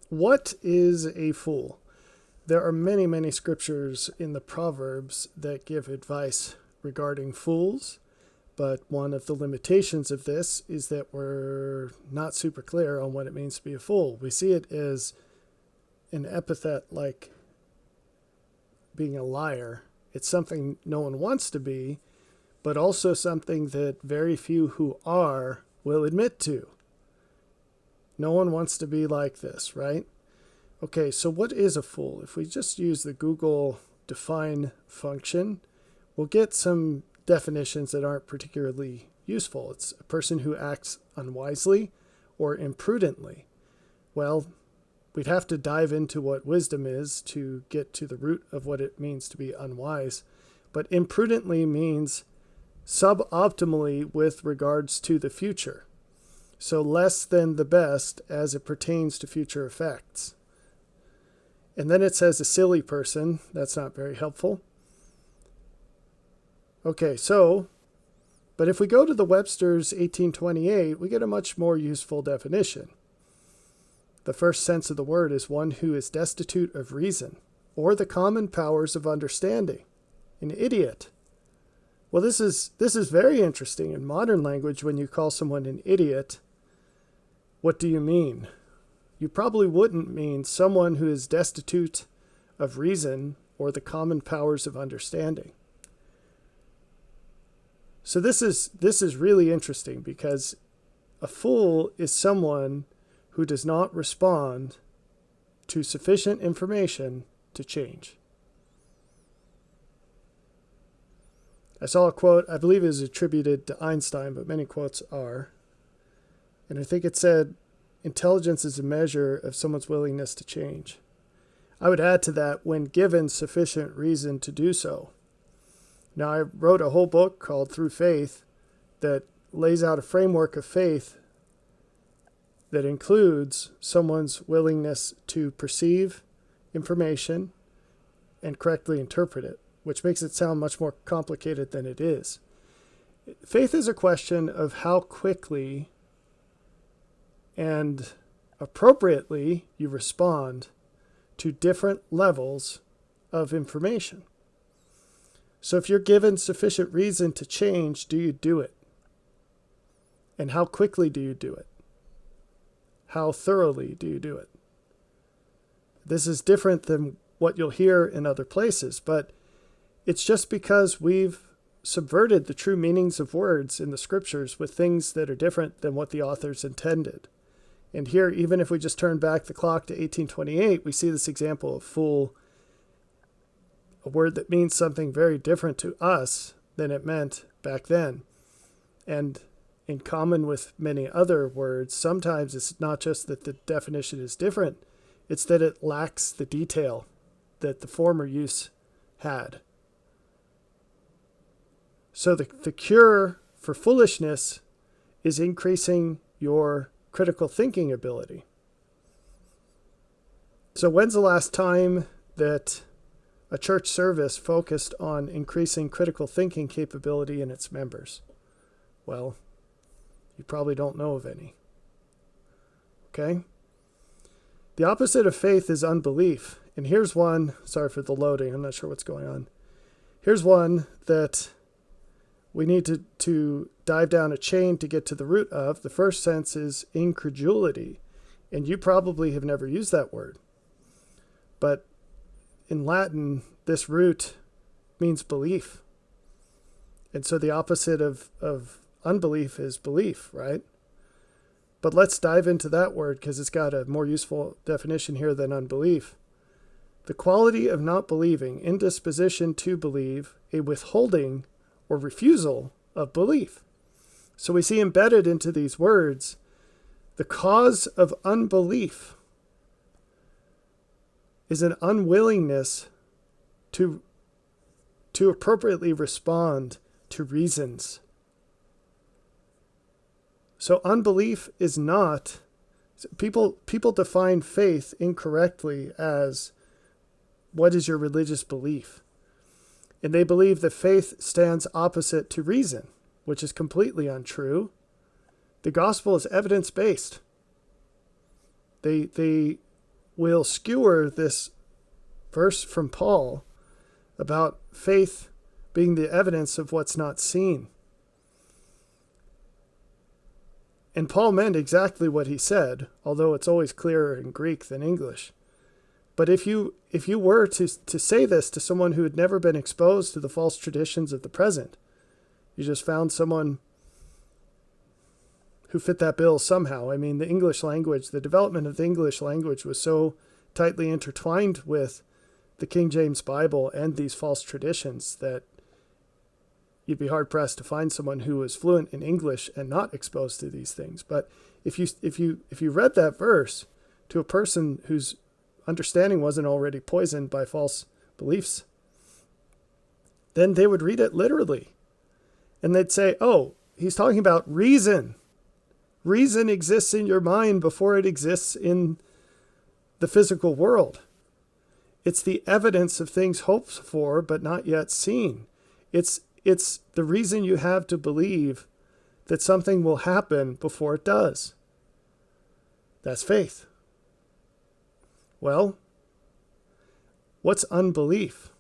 what is a fool? There are many, many scriptures in the Proverbs that give advice regarding fools, but one of the limitations of this is that we're not super clear on what it means to be a fool. We see it as an epithet like being a liar. It's something no one wants to be, but also something that very few who are will admit to. No one wants to be like this, right? Okay, so what is a fool? If we just use the Google define function, we'll get some definitions that aren't particularly useful. It's a person who acts unwisely or imprudently. Well, we'd have to dive into what wisdom is to get to the root of what it means to be unwise. But imprudently means suboptimally with regards to the future. So less than the best as it pertains to future effects. And then it says a silly person. That's not very helpful. Okay, but if we go to the Webster's 1828, we get a much more useful definition. The first sense of the word is one who is destitute of reason or the common powers of understanding. An idiot. Well, this is very interesting. In modern language, when you call someone an idiot, what do you mean? You probably wouldn't mean someone who is destitute of reason or the common powers of understanding. So this is really interesting because a fool is someone who does not respond to sufficient information to change. I saw a quote, I believe it is attributed to Einstein, but many quotes are. And I think it said, intelligence is a measure of someone's willingness to change. I would add to that, when given sufficient reason to do so. Now, I wrote a whole book called Through Faith that lays out a framework of faith that includes someone's willingness to perceive information and correctly interpret it, which makes it sound much more complicated than it is. Faith is a question of how quickly and appropriately you respond to different levels of information. So if you're given sufficient reason to change, do you do it? And how quickly do you do it? How thoroughly do you do it? This is different than what you'll hear in other places, but it's just because we've subverted the true meanings of words in the scriptures with things that are different than what the authors intended. And here, even if we just turn back the clock to 1828, we see this example of fool, a word that means something very different to us than it meant back then. And in common with many other words, sometimes it's not just that the definition is different, it's that it lacks the detail that the former use had. So the cure for foolishness is increasing your critical thinking ability. So when's the last time that a church service focused on increasing critical thinking capability in its members? Well, you probably don't know of any. Okay? The opposite of faith is unbelief. And here's one, sorry for the loading, I'm not sure what's going on. Here's one that we need to dive down a chain to get to the root of. The first sense is incredulity. And you probably have never used that word. But in Latin, this root means belief. And so the opposite of unbelief is belief, right? But let's dive into that word because it's got a more useful definition here than unbelief. The quality of not believing, indisposition to believe, a withholding or refusal of belief. So we see embedded into these words the cause of unbelief is an unwillingness to appropriately respond to reasons. So unbelief is not, people define faith incorrectly as what is your religious belief? And they believe that faith stands opposite to reason, which is completely untrue. The gospel is evidence-based. They will skewer this verse from Paul about faith being the evidence of what's not seen. And Paul meant exactly what he said, although it's always clearer in Greek than English. But if you were to say this to someone who had never been exposed to the false traditions of the present, you just found someone who fit that bill somehow. I mean, the English language, the development of the English language was so tightly intertwined with the King James Bible and these false traditions that you'd be hard-pressed to find someone who was fluent in English and not exposed to these things. But if you read that verse to a person whose understanding wasn't already poisoned by false beliefs, then they would read it literally. And they'd say, oh, he's talking about reason. Reason exists in your mind before it exists in the physical world. It's the evidence of things hoped for but not yet seen. It's the reason you have to believe that something will happen before it does. That's faith. Well, what's unbelief?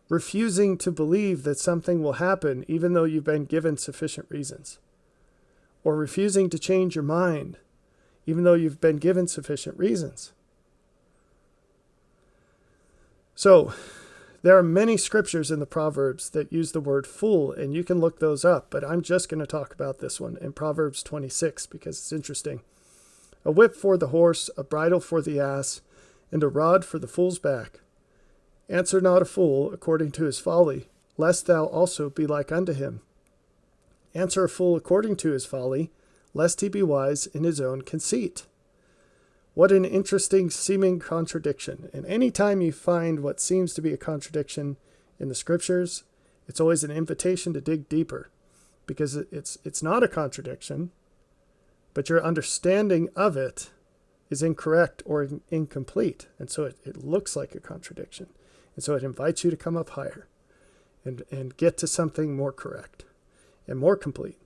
Refusing to believe that something will happen even though you've been given sufficient reasons. Or refusing to change your mind even though you've been given sufficient reasons. So, there are many scriptures in the Proverbs that use the word fool, and you can look those up, but I'm just going to talk about this one in Proverbs 26 because it's interesting. A whip for the horse, a bridle for the ass, and a rod for the fool's back. Answer not a fool according to his folly, lest thou also be like unto him. Answer a fool according to his folly, lest he be wise in his own conceit. What an interesting seeming contradiction. And any time you find what seems to be a contradiction in the scriptures, it's always an invitation to dig deeper, because it's not a contradiction, but your understanding of it is incorrect or incomplete. And so it looks like a contradiction. And so it invites you to come up higher and get to something more correct and more complete.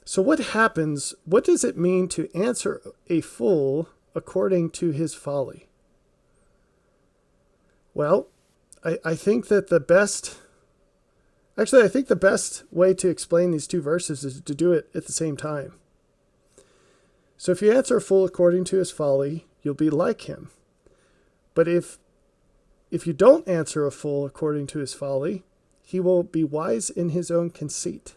So what happens? What does it mean to answer a fool according to his folly? Well, I think that the best way to explain these two verses is to do it at the same time. So if you answer a fool according to his folly, you'll be like him. But if you don't answer a fool according to his folly, he will be wise in his own conceit.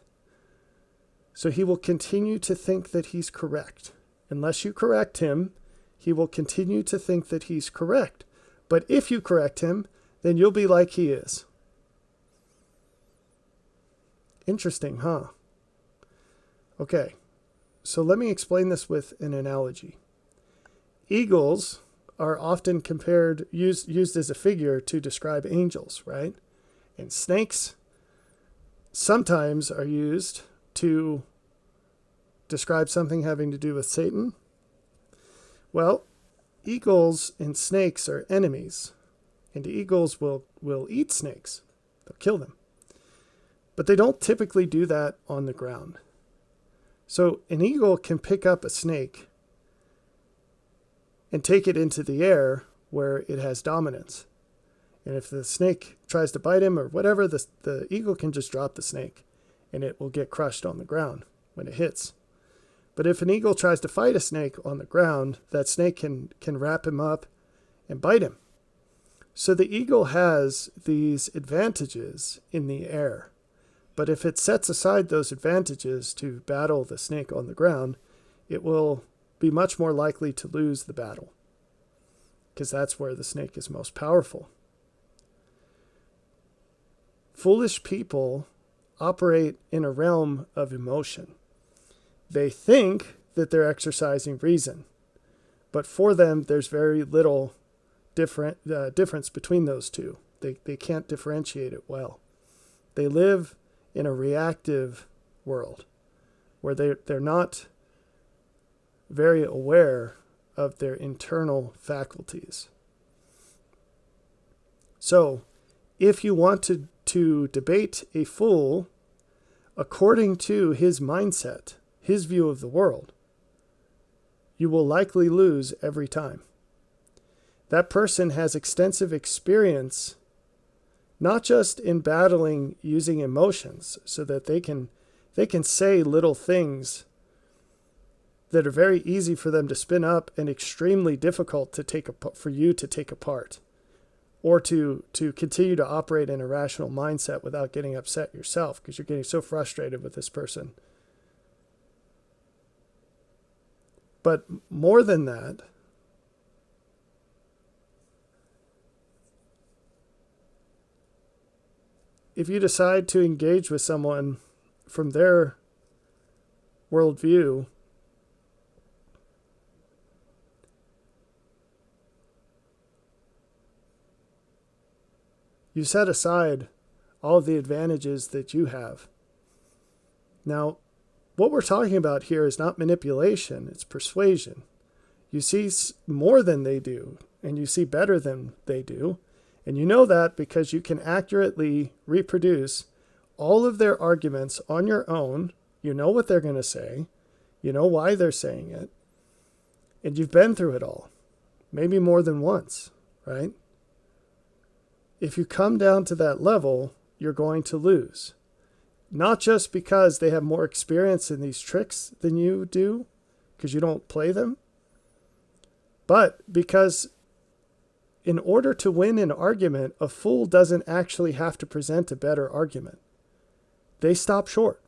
So he will continue to think that he's correct. Unless you correct him, he will continue to think that he's correct. But if you correct him, then you'll be like he is. Interesting, huh? Okay, so let me explain this with an analogy. Eagles are often used as a figure to describe angels, right? And snakes sometimes are used to describe something having to do with Satan. Well, eagles and snakes are enemies, and eagles will eat snakes. They'll kill them. But they don't typically do that on the ground. So an eagle can pick up a snake and take it into the air where it has dominance. And if the snake tries to bite him or whatever, the eagle can just drop the snake and it will get crushed on the ground when it hits. But if an eagle tries to fight a snake on the ground, that snake can wrap him up and bite him. So the eagle has these advantages in the air. But if it sets aside those advantages to battle the snake on the ground, it will be much more likely to lose the battle, because that's where the snake is most powerful. Foolish people operate in a realm of emotion. They think that they're exercising reason, but for them, there's very little difference between those two. They can't differentiate it well. They live in a reactive world where they're not very aware of their internal faculties. So, if you want to debate a fool according to his mindset, his view of the world, you will likely lose every time. That person has extensive experience, not just in battling using emotions, so that they can say little things that are very easy for them to spin up and extremely difficult for you to take apart, or to continue to operate in a rational mindset without getting upset yourself because you're getting so frustrated with this person. But more than that, if you decide to engage with someone from their worldview, you set aside all of the advantages that you have. Now, what we're talking about here is not manipulation, it's persuasion. You see more than they do, and you see better than they do. And you know that because you can accurately reproduce all of their arguments on your own. You know what they're going to say. You know why they're saying it. And you've been through it all, maybe more than once, right? If you come down to that level, you're going to lose. Not just because they have more experience in these tricks than you do, because you don't play them, but because in order to win an argument, a fool doesn't actually have to present a better argument. They stop short.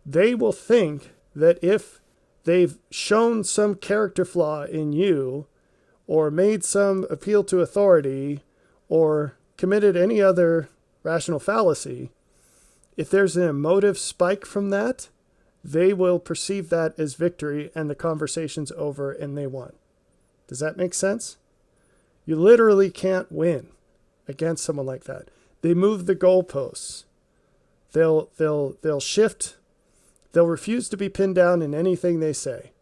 They will think that if they've shown some character flaw in you, or made some appeal to authority, or committed any other rational fallacy, if there's an emotive spike from that, they will perceive that as victory and the conversation's over and they won. Does that make sense? You literally can't win against someone like that. They move the goalposts. They'll shift. They'll refuse to be pinned down in anything they say.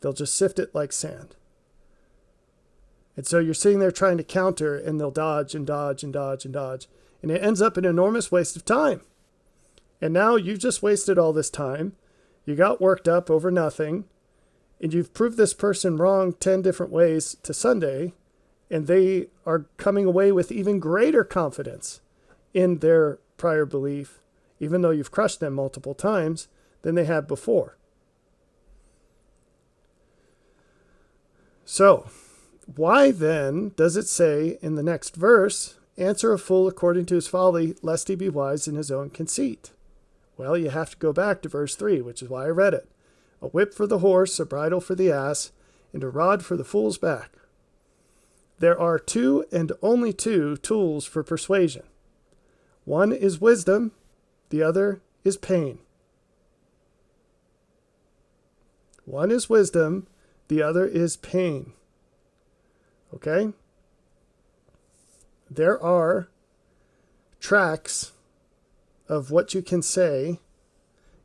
They'll just sift it like sand. And so you're sitting there trying to counter, and they'll dodge and dodge and dodge and dodge. And it ends up an enormous waste of time. And now you've just wasted all this time. You got worked up over nothing. And you've proved this person wrong 10 different ways to Sunday. And they are coming away with even greater confidence in their prior belief, even though you've crushed them multiple times, than they had before. So, why then does it say in the next verse, answer a fool according to his folly, lest he be wise in his own conceit? Well, you have to go back to verse 3, which is why I read it. A whip for the horse, a bridle for the ass, and a rod for the fool's back. There are two and only two tools for persuasion. One is wisdom, the other is pain. One is wisdom, the other is pain. Okay? There are tracks of what you can say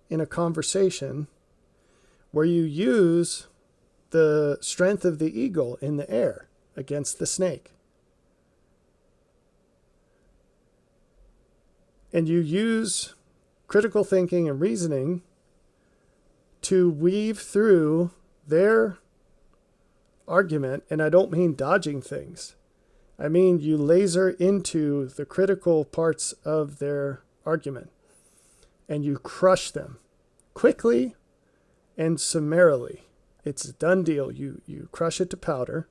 in a conversation where you use the strength of the eagle in the air against the snake. And you use critical thinking and reasoning to weave through their argument, and I don't mean dodging things. I mean you laser into the critical parts of their argument, and you crush them quickly and summarily. It's a done deal. You crush it to powder,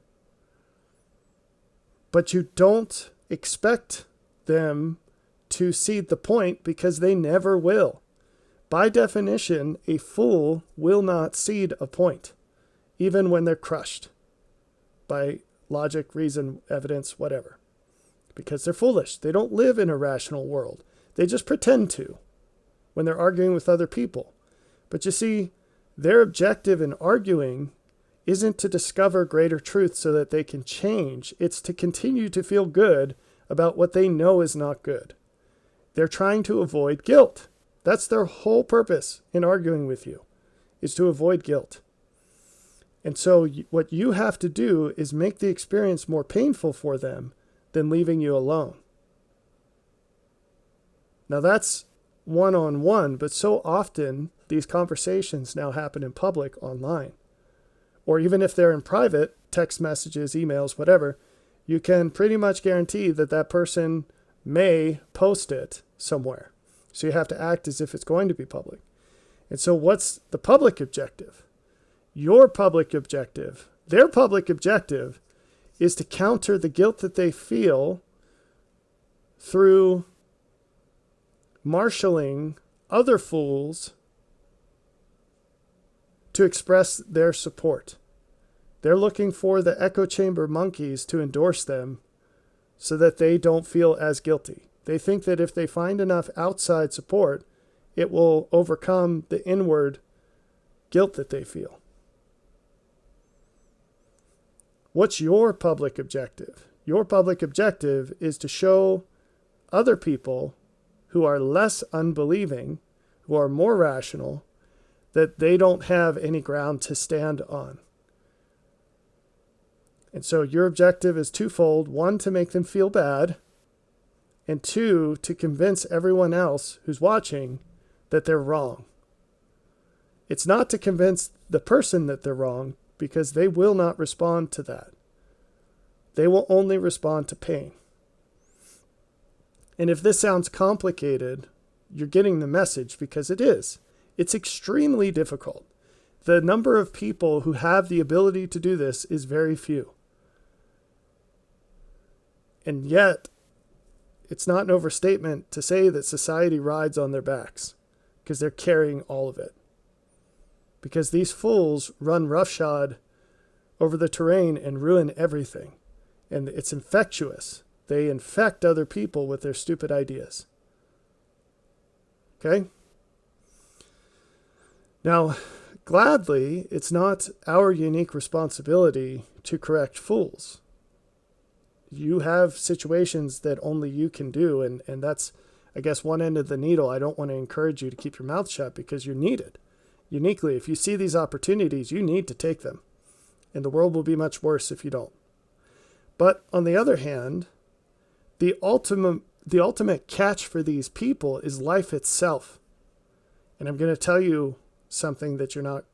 but you don't expect them to cede the point because they never will. By definition, a fool will not cede a point, even when they're crushed by logic, reason, evidence, whatever, because they're foolish. They don't live in a rational world. They just pretend to when they're arguing with other people. But you see, their objective in arguing isn't to discover greater truth so that they can change. It's to continue to feel good about what they know is not good. They're trying to avoid guilt. That's their whole purpose in arguing with you, is to avoid guilt. And so what you have to do is make the experience more painful for them than leaving you alone. Now that's one-on-one, but so often these conversations now happen in public online, or even if they're in private, text messages, emails, whatever, you can pretty much guarantee that that person may post it somewhere. So you have to act as if it's going to be public. And so what's the public objective? Your public objective, their public objective, is to counter the guilt that they feel through marshaling other fools to express their support. They're looking for the echo chamber monkeys to endorse them so that they don't feel as guilty. They think that if they find enough outside support, it will overcome the inward guilt that they feel. What's your public objective? Your public objective is to show other people who are less unbelieving, who are more rational, that they don't have any ground to stand on. And so your objective is twofold. One, to make them feel bad, and two, to convince everyone else who's watching that they're wrong. It's not to convince the person that they're wrong, because they will not respond to that. They will only respond to pain. And if this sounds complicated, you're getting the message, because it is. It's extremely difficult. The number of people who have the ability to do this is very few. And yet, it's not an overstatement to say that society rides on their backs, because they're carrying all of it. Because these fools run roughshod over the terrain and ruin everything. And it's infectious. They infect other people with their stupid ideas. Okay? Now, gladly, it's not our unique responsibility to correct fools. You have situations that only you can do, and that's, I guess, one end of the needle. I don't want to encourage you to keep your mouth shut, because you're needed. Uniquely, if you see these opportunities, you need to take them. And the world will be much worse if you don't. But on the other hand, the ultimate catch for these people is life itself. And I'm going to tell you something that you're not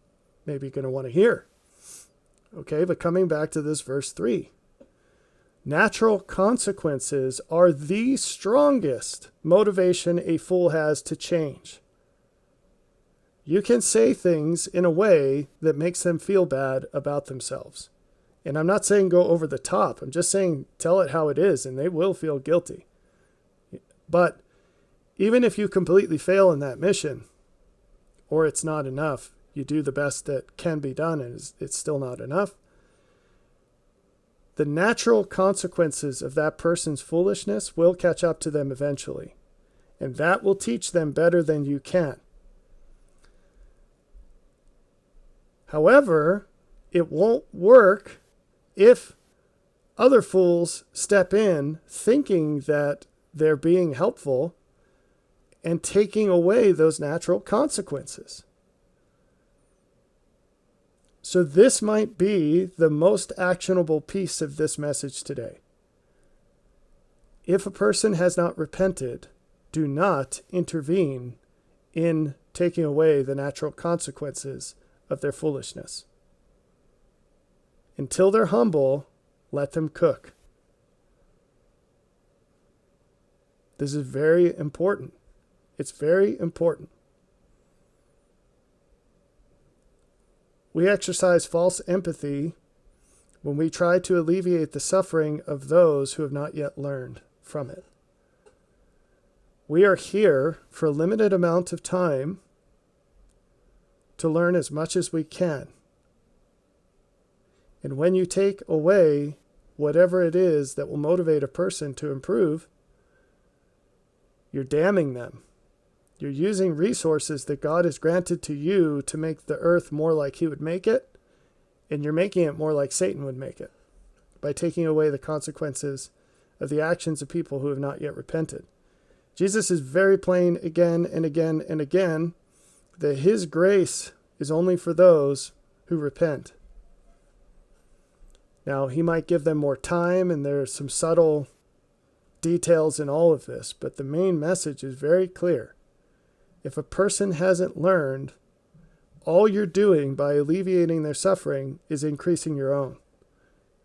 maybe going to want to hear. Okay, but coming back to this verse 3. Natural consequences are the strongest motivation a fool has to change. You can say things in a way that makes them feel bad about themselves. And I'm not saying go over the top. I'm just saying tell it how it is, and they will feel guilty. But even if you completely fail in that mission, or it's not enough, you do the best that can be done, and it's still not enough, the natural consequences of that person's foolishness will catch up to them eventually. And that will teach them better than you can. However, it won't work if other fools step in thinking that they're being helpful and taking away those natural consequences. So this might be the most actionable piece of this message today. If a person has not repented, do not intervene in taking away the natural consequences of their foolishness. Until they're humble, let them cook. This is very important. It's very important. We exercise false empathy when we try to alleviate the suffering of those who have not yet learned from it. We are here for a limited amount of time to learn as much as we can. And when you take away whatever it is that will motivate a person to improve, you're damning them. You're using resources that God has granted to you to make the earth more like He would make it, and you're making it more like Satan would make it by taking away the consequences of the actions of people who have not yet repented. Jesus is very plain again and again and again that His grace is only for those who repent. Now, He might give them more time, and there are some subtle details in all of this, but the main message is very clear. If a person hasn't learned, all you're doing by alleviating their suffering is increasing your own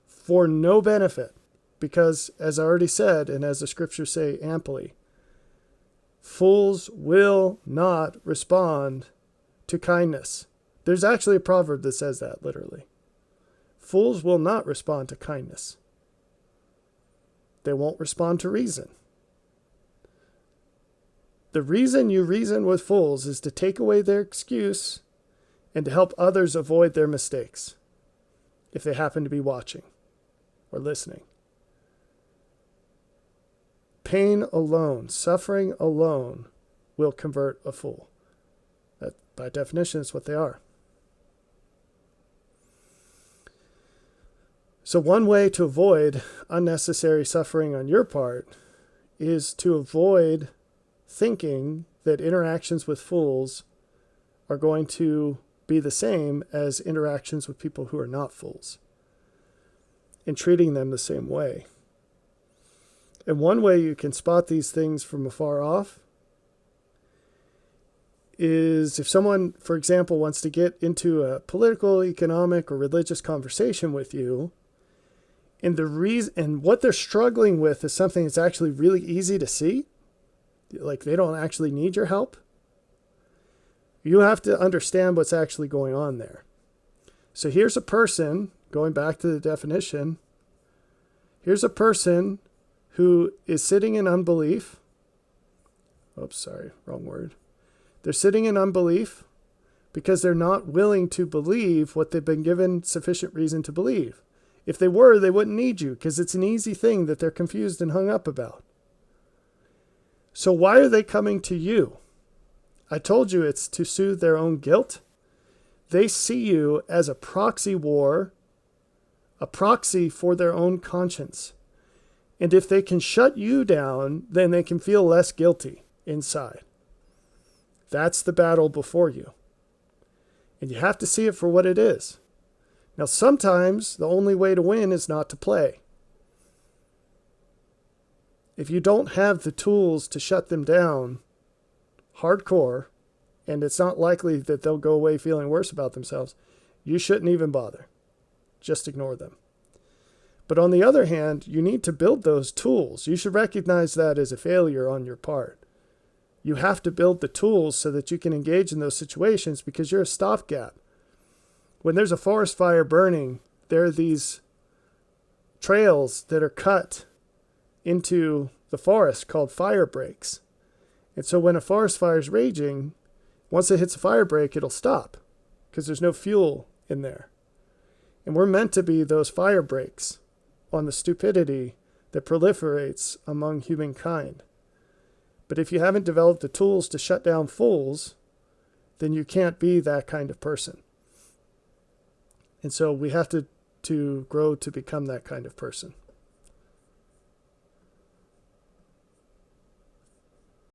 for no benefit. Because, as I already said, and as the scriptures say amply, fools will not respond to kindness. There's actually a proverb that says that, literally. Fools will not respond to kindness. They won't respond to reason. The reason you reason with fools is to take away their excuse and to help others avoid their mistakes, if they happen to be watching or listening. Pain alone, suffering alone, will convert a fool. That, by definition, is what they are. So one way to avoid unnecessary suffering on your part is to avoid thinking that interactions with fools are going to be the same as interactions with people who are not fools, and treating them the same way. And one way you can spot these things from afar off is if someone, for example, wants to get into a political, economic, or religious conversation with you, and the reason and what they're struggling with is something that's actually really easy to see, like they don't actually need your help, you have to understand what's actually going on there. So here's a person, going back to the definition, here's a person who is sitting in unbelief. Oops, sorry, wrong word. They're sitting in unbelief because they're not willing to believe what they've been given sufficient reason to believe. If they were, they wouldn't need you, because it's an easy thing that they're confused and hung up about. So why are they coming to you? I told you it's to soothe their own guilt. They see you as a proxy war, a proxy for their own conscience. And if they can shut you down, then they can feel less guilty inside. That's the battle before you. And you have to see it for what it is. Now, sometimes the only way to win is not to play. If you don't have the tools to shut them down hardcore, and it's not likely that they'll go away feeling worse about themselves, you shouldn't even bother. Just ignore them. But on the other hand, you need to build those tools. You should recognize that as a failure on your part. You have to build the tools so that you can engage in those situations, because you're a stopgap. When there's a forest fire burning, there are these trails that are cut into the forest called fire breaks. And so when a forest fire is raging, once it hits a fire break, it'll stop because there's no fuel in there. And we're meant to be those fire breaks on the stupidity that proliferates among humankind. But if you haven't developed the tools to shut down fools, then you can't be that kind of person. And so we have to grow to become that kind of person.